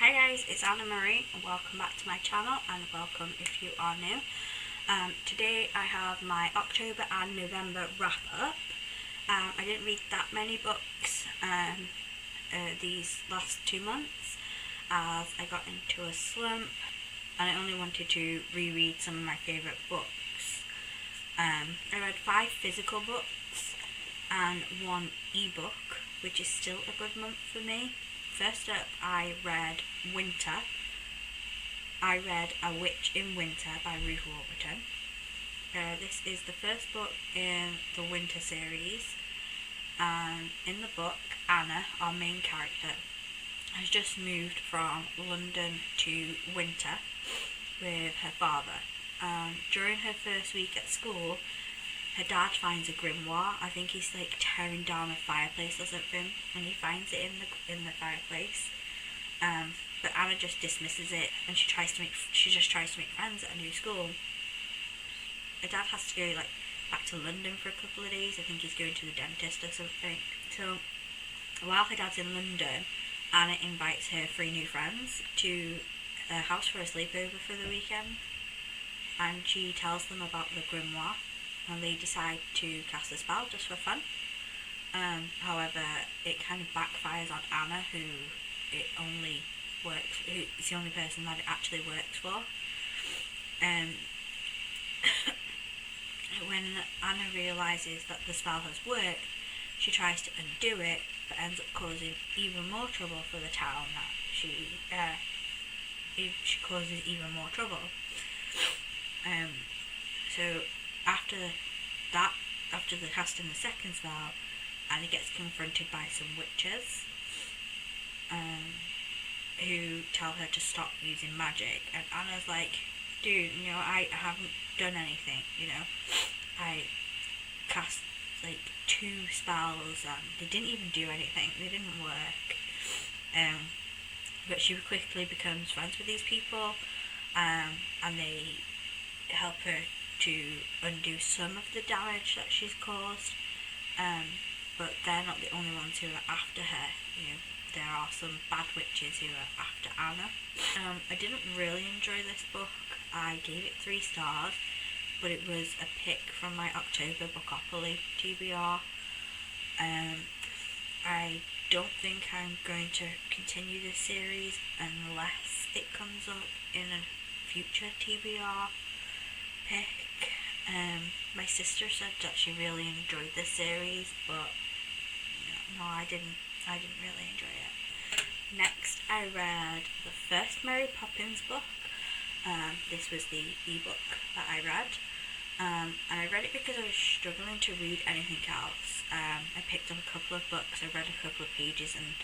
Hi guys, it's Anna Marie and welcome back to my channel, and welcome if you are new. Today I have my October and November wrap up. I didn't read that many books these last 2 months as I got into a slump and I only wanted to reread some of my favourite books. I read 5 physical books and 1 ebook, which is still a good month for me. First up, I read Winter. I read A Witch in Winter by Ruth Warburton. This is the first book in the Winter series, and in the book, Anna, our main character, has just moved from London to Winter with her father. During her first week at school, her dad finds a grimoire. I think he's like tearing down a fireplace or something, and he finds it in the fireplace. But Anna just dismisses it, and she just tries to make friends at a new school. Her dad has to go back to London for a couple of days. I think he's going to the dentist or something. So while her dad's in London, Anna invites her 3 new friends to her house for a sleepover for the weekend, and she tells them about the grimoire. And they decide to cast a spell just for fun. However, it kind of backfires on Anna, who is the only person that it actually works for. When Anna realises that the spell has worked, she tries to undo it, but ends up causing even more trouble for the town. She causes even more trouble. So after the casting the second spell, Anna gets confronted by some witches who tell her to stop using magic, and Anna's like, dude, I haven't done anything, I cast 2 spells and they didn't even do anything, they didn't work. But she quickly becomes friends with these people, and they help her to undo some of the damage that she's caused, but they're not the only ones who are after her. There are some bad witches who are after Anna. I didn't really enjoy this book. I gave it 3 stars, but it was a pick from my October Bookopoly TBR. I don't think I'm going to continue this series unless it comes up in a future TBR pick. My sister said that she really enjoyed this series, but no, I didn't really enjoy it. Next, I read the first Mary Poppins book. This was the ebook that I read, and I read it because I was struggling to read anything else. I picked up a couple of books, I read a couple of pages, and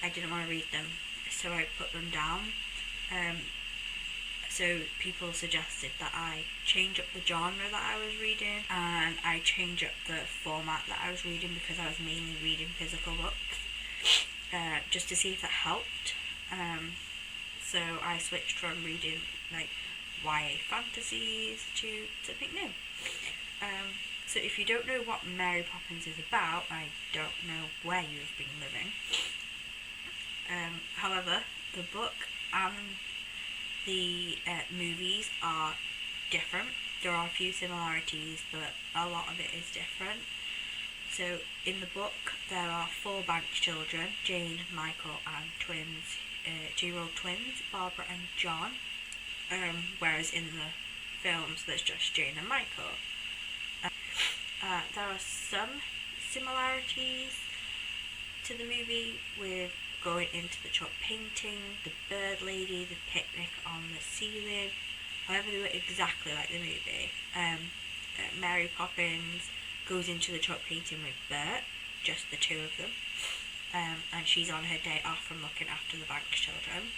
I didn't want to read them, so I put them down. So people suggested that I change up the genre that I was reading, and I change up the format that I was reading, because I was mainly reading physical books, just to see if that helped. So I switched from reading YA fantasies to something new. So if you don't know what Mary Poppins is about, I don't know where you've been living. However, the book and the movies are different. There are a few similarities, but a lot of it is different. So in the book, there are 4 bank children, Jane, Michael, and twins, 2-year-old twins, Barbara and John. Whereas in the films, there's just Jane and Michael. There are some similarities to the movie with going into the chalk painting, the bird lady, the picnic on the ceiling. However, they were exactly like the movie. Mary Poppins goes into the chalk painting with Bert, just the 2 of them, and she's on her day off from looking after the bank children.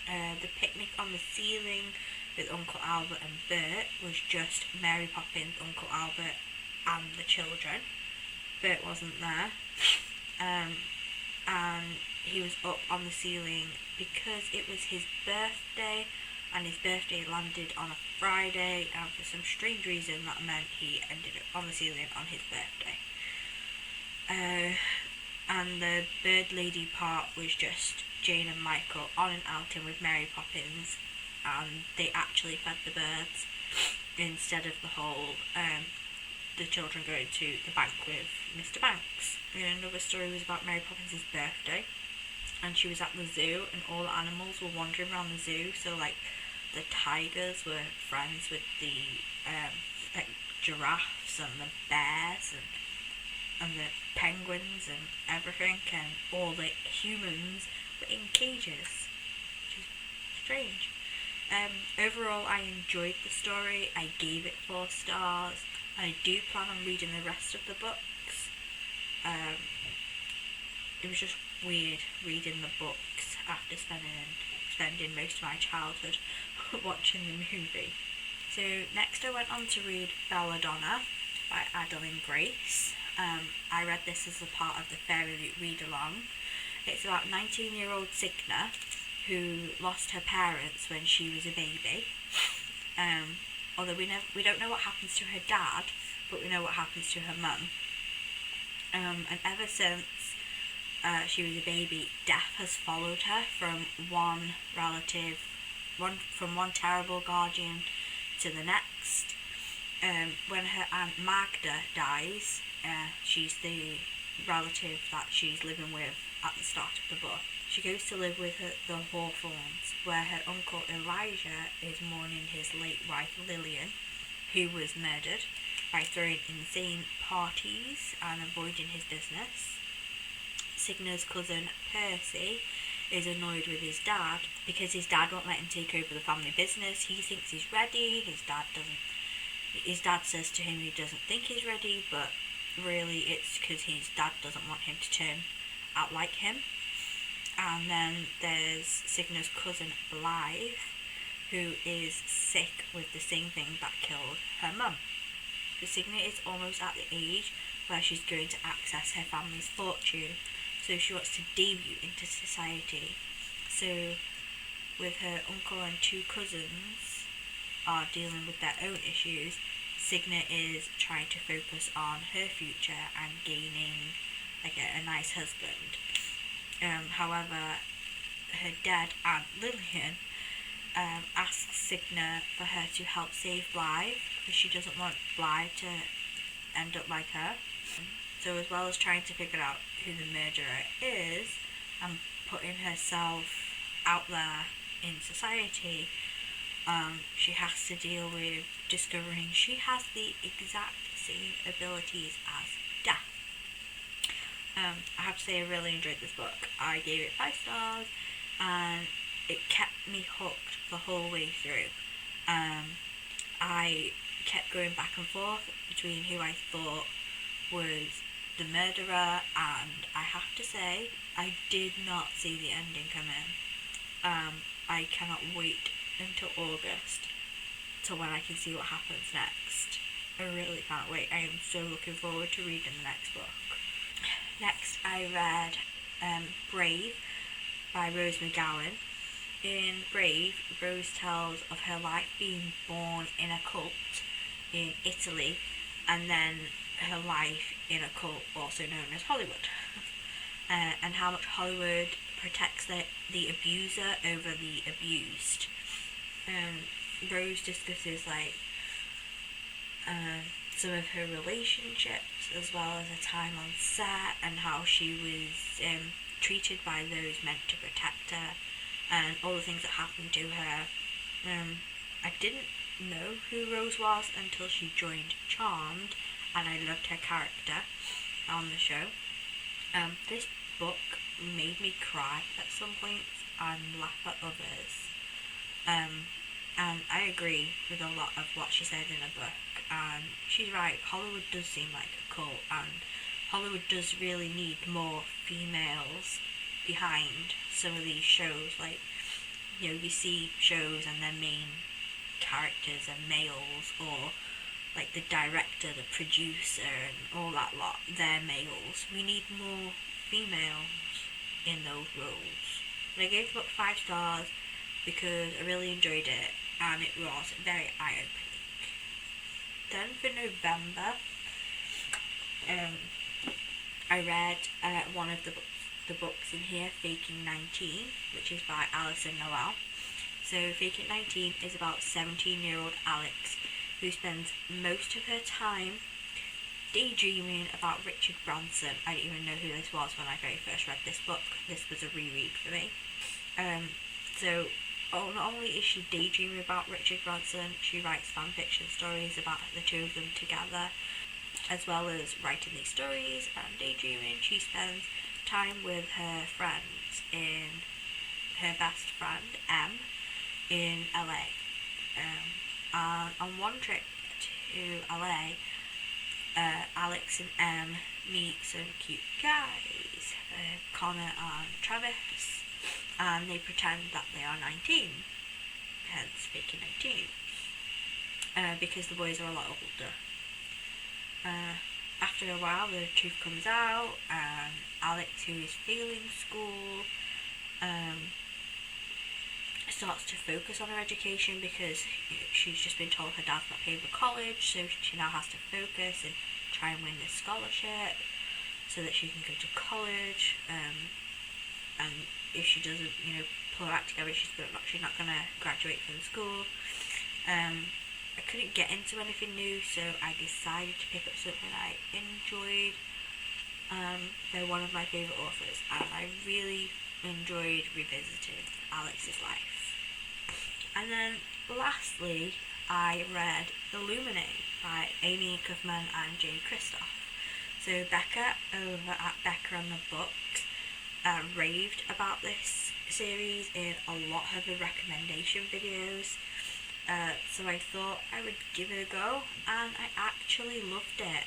The picnic on the ceiling with Uncle Albert and Bert was just Mary Poppins, Uncle Albert, and the children. Bert wasn't there. And he was up on the ceiling because it was his birthday, and his birthday landed on a Friday, and for some strange reason that meant he ended up on the ceiling on his birthday. and the bird lady part was just Jane and Michael on an outing with Mary Poppins, and they actually fed the birds instead of the whole the children going to the bank with Mr. Banks. Another story was about Mary Poppins' birthday, and she was at the zoo and all the animals were wandering around the zoo, so like the tigers were friends with the like giraffes and the bears and the penguins and everything, and all the humans were in cages, which is strange. Overall, I enjoyed the story. I gave it 4 stars. I do plan on reading the rest of the books. It was just weird reading the books after spending most of my childhood watching the movie. So next I went on to read Belladonna by Adalyn Grace. I read this as a part of the Fairy read-along. It's about 19-year-old Signa who lost her parents when she was a baby. Although we don't know what happens to her dad, but we know what happens to her mum. And ever since she was a baby, death has followed her from one terrible guardian to the next. When her Aunt Magda dies, she's the relative that she's living with at the start of the book. She goes to live with the Hawthorns, where her uncle Elijah is mourning his late wife Lillian, who was murdered, by throwing insane parties and avoiding his business. Signa's cousin Percy is annoyed with his dad because his dad won't let him take over the family business. He thinks he's ready. His dad doesn't. His dad says to him he doesn't think he's ready, but really it's because his dad doesn't want him to turn out like him. And then there's Signa's cousin Blythe, who is sick with the same thing that killed her mum. So Signa is almost at the age where she's going to access her family's fortune, so she wants to debut into society. So with her uncle and 2 cousins are dealing with their own issues, Signa is trying to focus on her future and gaining like a nice husband. However, her dead Aunt Lillian asks Signa for her to help save Blythe because she doesn't want Blythe to end up like her. So as well as trying to figure out who the murderer is and putting herself out there in society, she has to deal with discovering she has the exact same abilities as Death. I have to say I really enjoyed this book. I gave it 5 stars and it kept me hooked the whole way through. I kept going back and forth between who I thought was the murderer, and I have to say I did not see the ending come in. I cannot wait until August to when I can see what happens next. I really can't wait. I am so looking forward to reading the next book. Next I read Brave by Rose McGowen. In Brave, Rose tells of her life being born in a cult in Italy, and then her life in a cult also known as Hollywood, and how much Hollywood protects the abuser over the abused. Rose discusses some of her relationships as well as her time on set and how she was treated by those meant to protect her and all the things that happened to her. I didn't know who Rose was until she joined Charmed, and I loved her character on the show. This book made me cry at some points and laugh at others. And I agree with a lot of what she said in the book. And she's right, Hollywood does seem like a cult, and Hollywood does really need more females behind some of these shows. Like, you see shows and their main characters are males, or like the director, the producer, and all that lot, they're males. We need more females in those roles. And I gave the book 5 stars because I really enjoyed it and it was very eye-opening. Then for November, I read one of the books in here, Faking 19, which is by Alyson Noel. So Faking 19 is about 17-year-old Alex, who spends most of her time daydreaming about Richard Branson. I didn't even know who this was when I very first read this book. This was a reread for me. So not only is she daydreaming about Richard Branson, she writes fan fiction stories about the two of them together. As well as writing these stories and daydreaming, she spends time with her friends, her best friend M in LA. And on one trip to LA, Alex and M meet some cute guys, Connor and Travers, and they pretend that they are 19, hence Faking 19, because the boys are a lot older. After a while, the truth comes out, and Alex, who is failing school, starts to focus on her education because she's just been told her dad's not paying for college, so she now has to focus and try and win this scholarship so that she can go to college. And if she doesn't, pull her act together, she's not going to graduate from the school. I couldn't get into anything new, so I decided to pick up something I enjoyed. They're one of my favourite authors, and I really enjoyed revisiting Alex's life. And then lastly, I read Illuminae by Amie, Kaufman and Kristoff. So Becca over at Becca and the Books raved about this series in a lot of the recommendation videos. So I thought I would give it a go, and I actually loved it.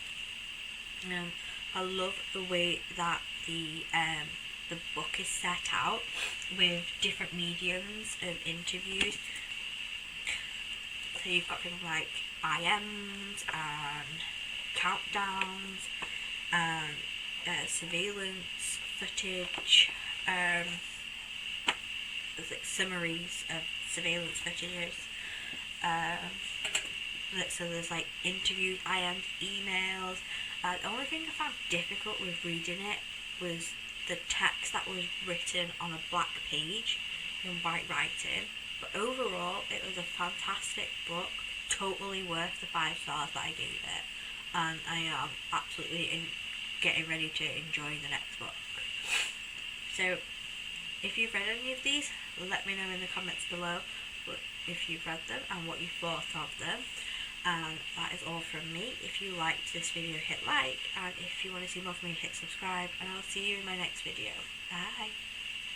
I love the way that the book is set out with different mediums of interviews. So you've got things like IMs and countdowns and surveillance footage. There's like summaries of surveillance footages. So there's like interviews, IMs, emails. The only thing I found difficult with reading it was the text that was written on a black page in white writing. But overall, it was a fantastic book, totally worth the 5 stars that I gave it. And I am absolutely getting ready to enjoy the next book. So, if you've read any of these, let me know in the comments below if you've read them and what you thought of them. And that is all from me. If you liked this video, hit like, and if you want to see more from me, hit subscribe, and I'll see you in my next video. Bye!